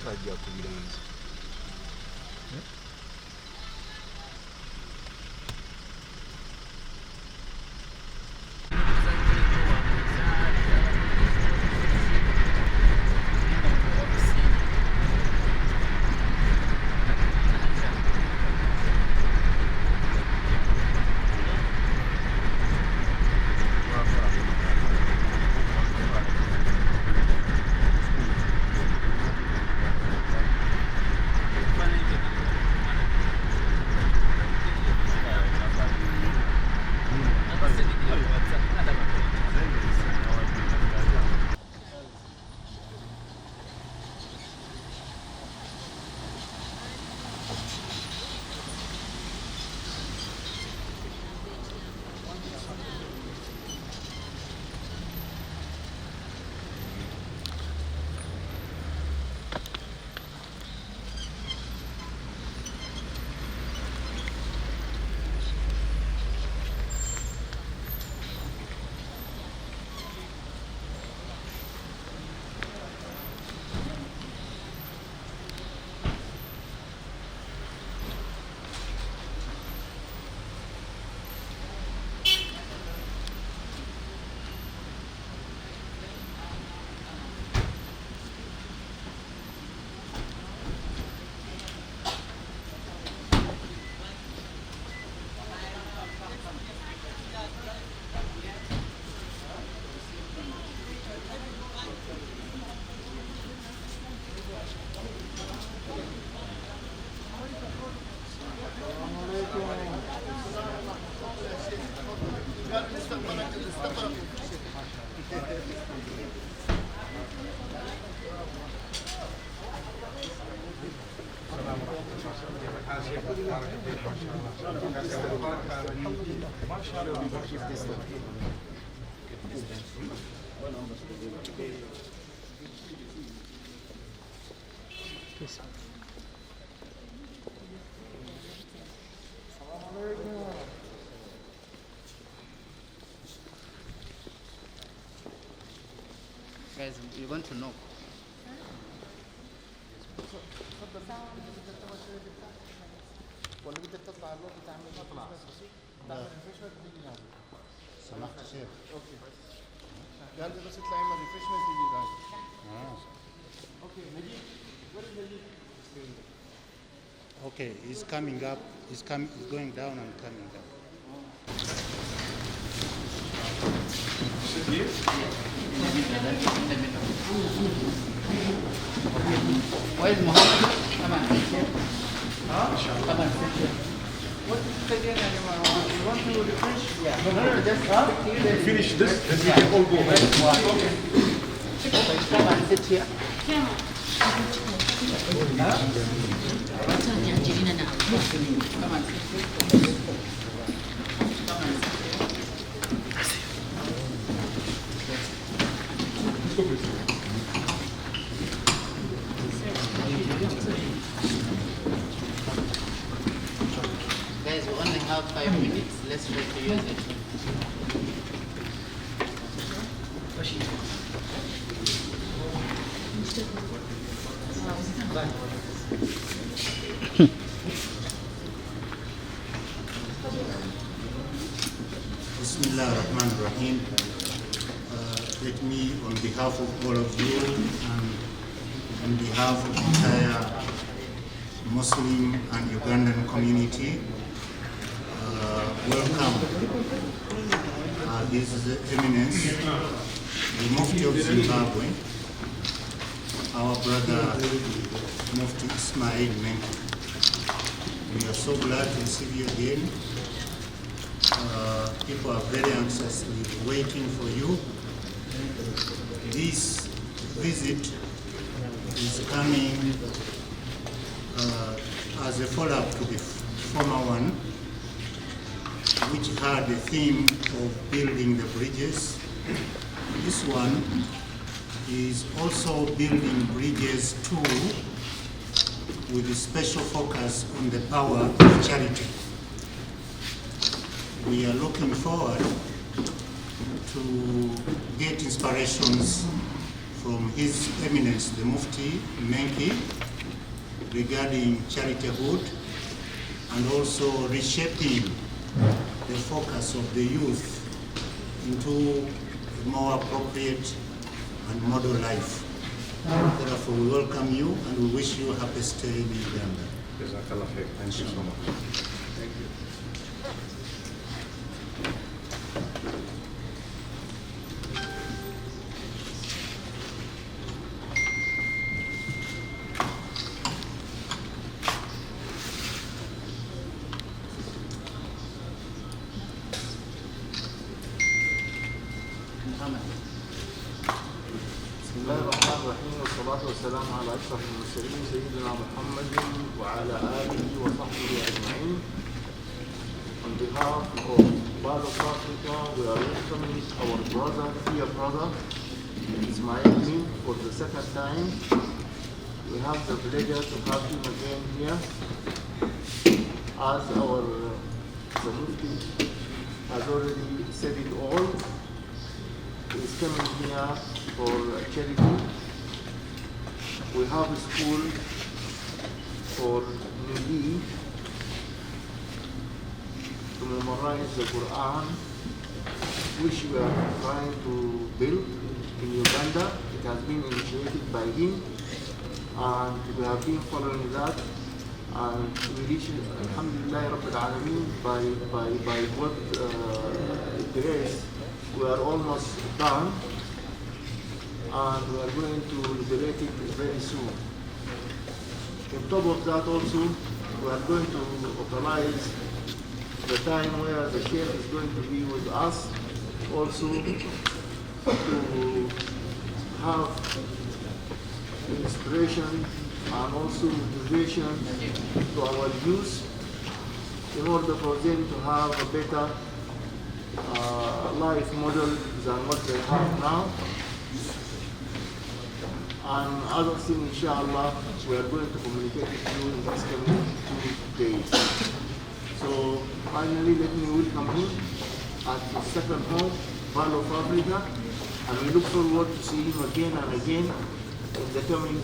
twajja kubiranza. Guys, you're going to know. سمحت شيخ. اوكي. قال لي بس اطلعي ما ريفرشمنت تيجي بعد. اوكي نجيب. Where is Najib? Okay, he's coming up. He's going down and coming up. Where is Muhammad? Come on. Come on. What is it again, anyone? You want to refresh? Yeah. No, just Finish this, then we can all go home. come and sit here. Come on. Guys, we only have 5 minutes. Let's try to use it. Bismillah ar-Rahman ar-Rahim. Let me, on behalf of all of you and on behalf of the entire Muslim and Ugandan community, welcome His Eminence, the Muft of Zimbabwe, our brother Muft Ismail Menk. We are so glad to receive you again. People are very anxiously waiting for you. This visit is coming as a follow-up to the former one, which had the theme of building the bridges. This one is also building bridges too, with a special focus on the power of charity. We are looking forward to get inspirations from His Eminence the Mufti Menk regarding charityhood and also reshaping the focus of the youth into a more appropriate and model life. Therefore, we welcome you and we wish you a happy stay in Uganda. Jazakallah khair. Thank you so much. Thank you. بسم الله الرحمن الرحيم والصلاة والسلام على أشرف المرسلين سيدنا محمد وعلى آله وصحبه أجمعين. On behalf of Ball of Africa, we are welcoming our brother, dear brother, Ismail for the second time. We have the pleasure to have him again here as our the Mufti has already said it all. He is coming here for charity. We have a school for Nili to memorize the Quran, which we are trying to build in Uganda. It has been initiated by him, and we have been following that. And we reached, Alhamdulillah Rabbil Alameen, by what grace, we are almost done, and we are going to liberate it very soon. On top of that also, we are going to authorize the time where the Sheikh is going to be with us, also to have inspiration and also motivation to our youth in order for them to have a better life model than what they have now. And other thing, inshallah, we are going to communicate with you in these coming 2 days. So finally, let me welcome him at the second home, Ball of Africa, and we look forward to see him again and again in the coming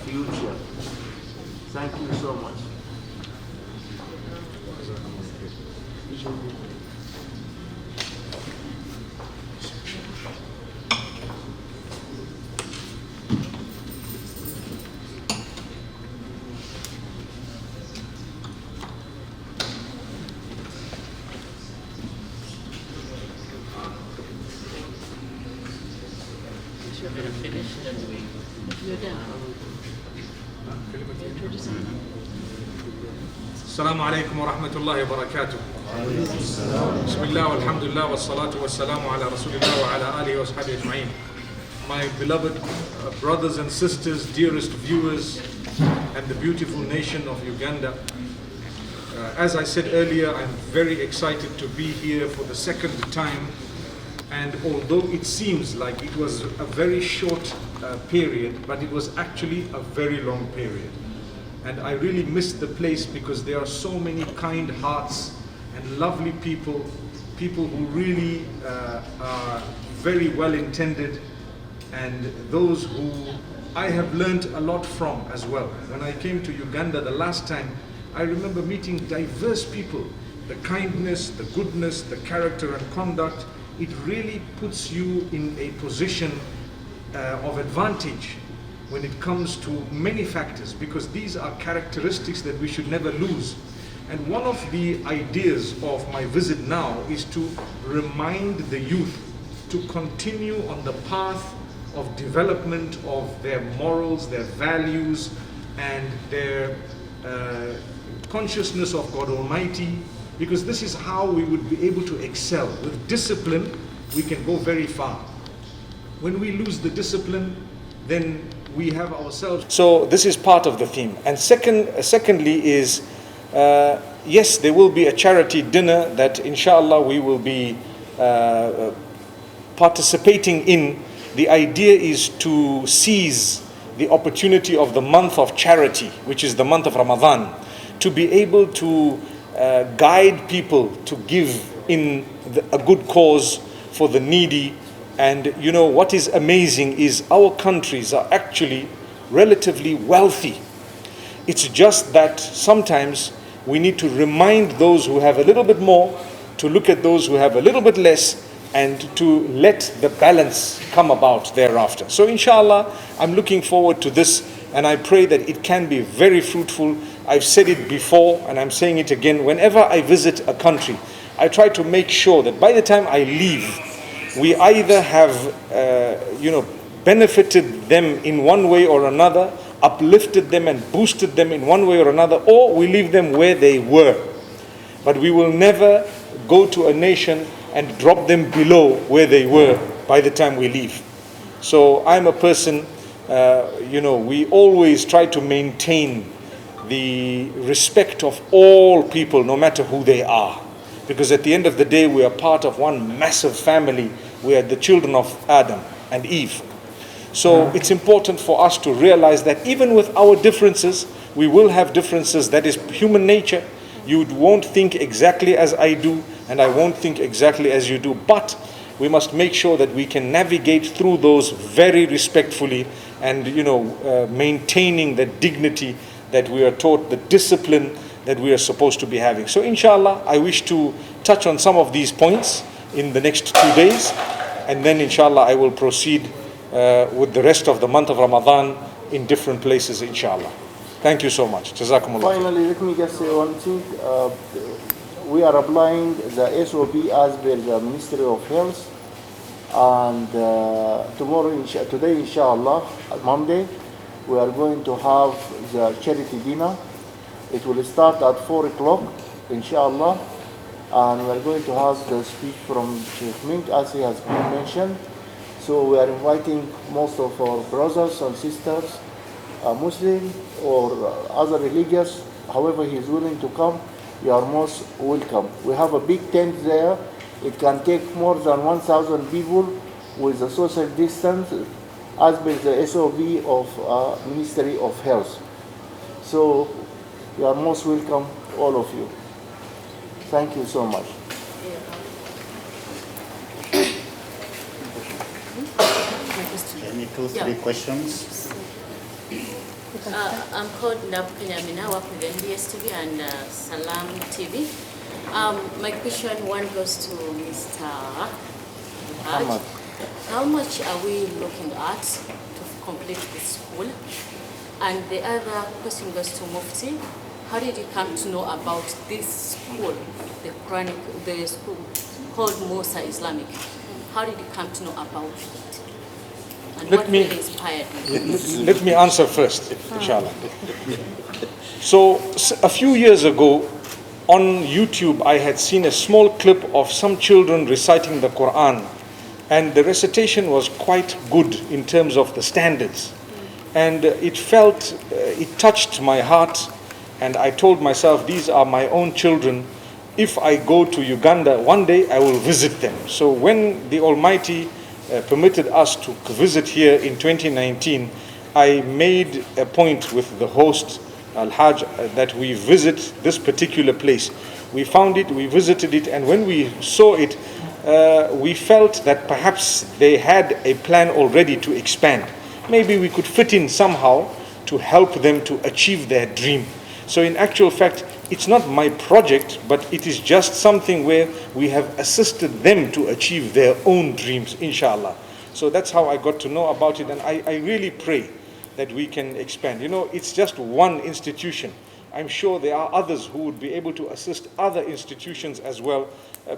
future. Thank you so much. You're going to finish, then you're done. السلام عليكم ورحمة الله وبركاته. بسم الله والحمد لله والصلاة والسلام على رسول الله وعلى آله وصحبه أجمعين. My beloved brothers and sisters, dearest viewers, and the beautiful nation of Uganda. As I said earlier, I'm very excited to be here for the second time. And although it seems like it was a very short period, but it was actually a very long period. And I really missed the place because there are so many kind hearts and lovely people, people who really are very well intended, and those who I have learned a lot from as well. When I came to Uganda the last time, I remember meeting diverse people. The kindness, the goodness, the character and conduct, it really puts you in a position of advantage when it comes to many factors, because these are characteristics that we should never lose. And one of the ideas of my visit now is to remind the youth to continue on the path of development of their morals, their values, and their consciousness of God Almighty, because this is how we would be able to excel. With discipline, we can go very far. When we lose the discipline, then we have ourselves. So this is part of the theme. And secondly is, yes, there will be a charity dinner that inshallah we will be participating in. The idea is to seize the opportunity of the month of charity, which is the month of Ramadan, to be able to guide people to give in a good cause for the needy And you know what is amazing is our countries are actually relatively wealthy. It's just that sometimes we need to remind those who have a little bit more to look at those who have a little bit less and to let the balance come about thereafter. So inshallah, I'm looking forward to this, and I pray that it can be very fruitful. I've said it before and I'm saying it again. Whenever I visit a country, I try to make sure that by the time I leave, we either have benefited them in one way or another, uplifted them and boosted them in one way or another, or we leave them where they were. But we will never go to a nation and drop them below where they were by the time we leave. So I'm a person, we always try to maintain the respect of all people, no matter who they are. Because at the end of the day, we are part of one massive family. We are the children of Adam and Eve. So it's important for us to realize that even with our differences, we will have differences. That is human nature. You won't think exactly as I do, and I won't think exactly as you do. But we must make sure that we can navigate through those very respectfully and, maintaining the dignity that we are taught, the discipline that we are supposed to be having. So inshallah, I wish to touch on some of these points in the next 2 days, and then inshallah I will proceed with the rest of the month of Ramadan in different places, inshallah. Thank you so much. Jazakumullah. Finally, let me just say one thing. We are applying the SOP as per the Ministry of Health, and today, inshallah, Monday, we are going to have the charity dinner. It will start at 4 o'clock, inshallah, and we are going to have the speech from Sheikh Menk, as he has been mentioned. So we are inviting most of our brothers and sisters, Muslim or other religious, however he is willing to come, you are most welcome. We have a big tent there. It can take more than 1,000 people with the social distance as per the SOP of Ministry of Health. So you are most welcome, all of you. Thank you so much. Any 2-3 questions? I'm called Ndapukanyamina, I work with NBS TV and Salam TV. My question one goes to Mr. Haj. How much are we looking at to complete this school? And the other question goes to Mufti. How did you come to know about this school, the school called Musa Islamic? How did you come to know about it? And what really inspired you? Let me answer first, inshallah. So a few years ago, on YouTube, I had seen a small clip of some children reciting the Quran, and the recitation was quite good in terms of the standards. And it touched my heart, and I told myself, these are my own children. If I go to Uganda, one day I will visit them. So when the Almighty permitted us to visit here in 2019, I made a point with the host, Al-Hajj, that we visit this particular place. We found it, we visited it, and when we saw it, we felt that perhaps they had a plan already to expand. Maybe we could fit in somehow to help them to achieve their dream. So in actual fact, it's not my project, but it is just something where we have assisted them to achieve their own dreams, inshallah. So that's how I got to know about it, and I really pray that we can expand. It's just one institution. I'm sure there are others who would be able to assist other institutions as well,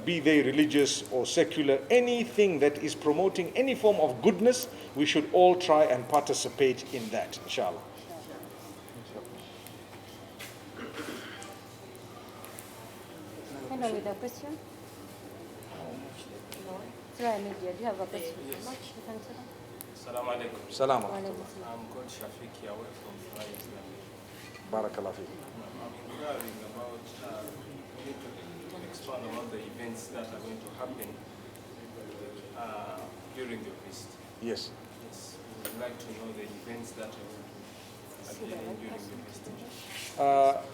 be they religious or secular. Anything that is promoting any form of goodness, we should all try and participate in that, inshallah. Hello, with a question? Surah Media, do you have a question? Salam alaikum. Salam. I'm called Shafiq Yahweh from FILMZ. Barakallah fi. I'm inquiring about, you need to expand about the events that are going to happen during your visit. Yes. Yes, we would like to know the events that are going to happen during your visit.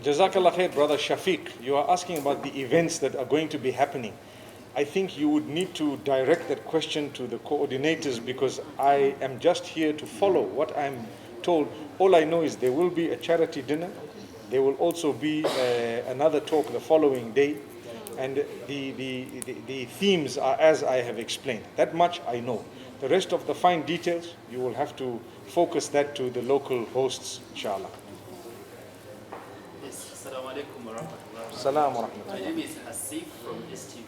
Jazakallah khair, brother Shafiq. You are asking about the events that are going to be happening. I think you would need to direct that question to the coordinators, because I am just here to follow what I'm told. All I know is there will be a charity dinner. There will also be another talk the following day. And the themes are as I have explained. That much I know. The rest of the fine details, you will have to focus that to the local hosts, inshallah. Yes, Assalamu alaikum wa rahmatullah. Salam wa rahmatullah. My name is Asif from STV.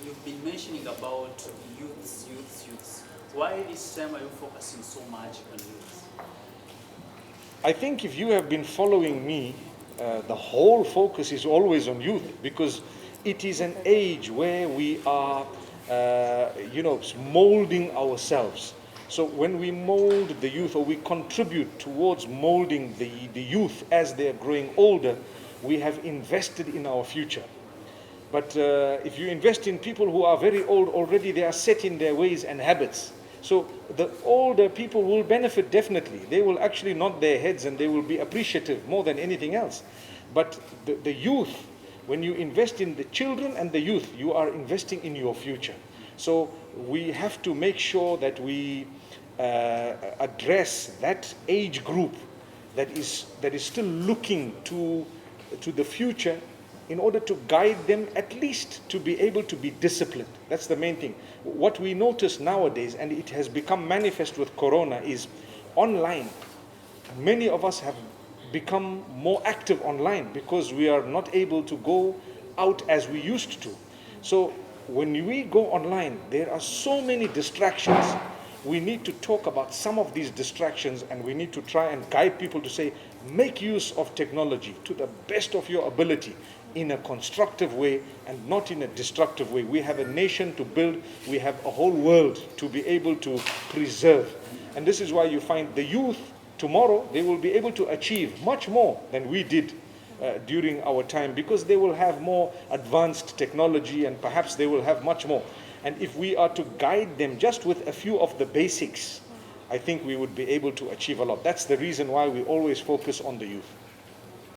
You've been mentioning about youths. Why this time are you focusing so much on youths? I think if you have been following me, the whole focus is always on youth, because it is an age where we are, molding ourselves. So when we mold the youth, or we contribute towards molding the youth as they are growing older, we have invested in our future. But if you invest in people who are very old already, they are set in their ways and habits. So the older people will benefit definitely. They will actually nod their heads and they will be appreciative more than anything else. But the youth, when you invest in the children and the youth, you are investing in your future. So we have to make sure that we address that age group that is still looking to the future, in order to guide them, at least to be able to be disciplined. That's the main thing. What we notice nowadays, and it has become manifest with Corona, is online. Many of us have become more active online because we are not able to go out as we used to. So when we go online, there are so many distractions. We need to talk about some of these distractions, and we need to try and guide people to say, make use of technology to the best of your ability, in a constructive way and not in a destructive way. We have a nation to build. We have a whole world to be able to preserve. And this is why you find the youth tomorrow, they will be able to achieve much more than we did during our time, because they will have more advanced technology, and perhaps they will have much more. And if we are to guide them just with a few of the basics, I think we would be able to achieve a lot. That's the reason why we always focus on the youth.